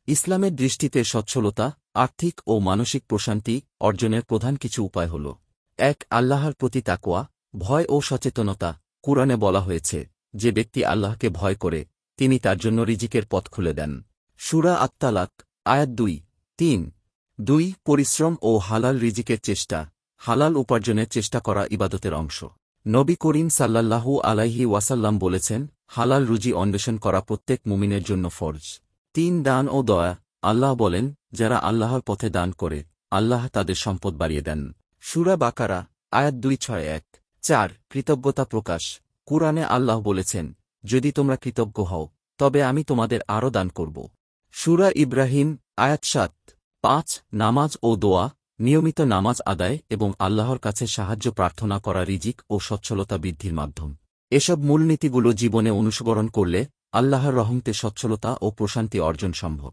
ইসলামের দৃষ্টিতে সচ্ছলতা, আর্থিক ও মানসিক প্রশান্তি অর্জনের প্রধান কিছু উপায় হল: ১. আল্লাহর প্রতি তাকওয়া, ভয় ও সচেতনতা। কুরআনে বলা হয়েছে, যে ব্যক্তি আল্লাহকে ভয় করে, তিনি তার জন্য রিজিকের পথ খুলে দেন। সূরা আত-তালাক, আয়াত ২-৩। ২. পরিশ্রম ও হালাল রিজিকের চেষ্টা। হালাল উপার্জনের চেষ্টা করা ইবাদতের অংশ। নবী করিম সাল্লাল্লাহু আলাইহি ওয়াসাল্লাম বলেছেন, হালাল রুজি অন্বেষণ করা প্রত্যেক মুমিনের জন্য ফরজ। ৩. দান ও দয়া। আল্লাহ বলেন, যারা আল্লাহর পথে দান করে, আল্লাহ তাদের সম্পদ বাড়িয়ে দেন। সূরা বাকারা, আয়াত ২৬১। ৪. কৃতজ্ঞতা প্রকাশ। কুরআনে আল্লাহ বলেছেন, যদি তোমরা কৃতজ্ঞ হও, তবে আমি তোমাদের আরও দান করব। সূরা ইব্রাহিম, আয়াত ৭। ৫. নামাজ ও দোয়া। নিয়মিত নামাজ আদায় এবং আল্লাহর কাছে সাহায্য প্রার্থনা করা রিজিক ও সচ্ছলতা বৃদ্ধির মাধ্যম। এসব মূলনীতিগুলো জীবনে অনুসরণ করলে আল্লাহর রহমতে সচ্ছলতা ও প্রশান্তি অর্জন সম্ভব।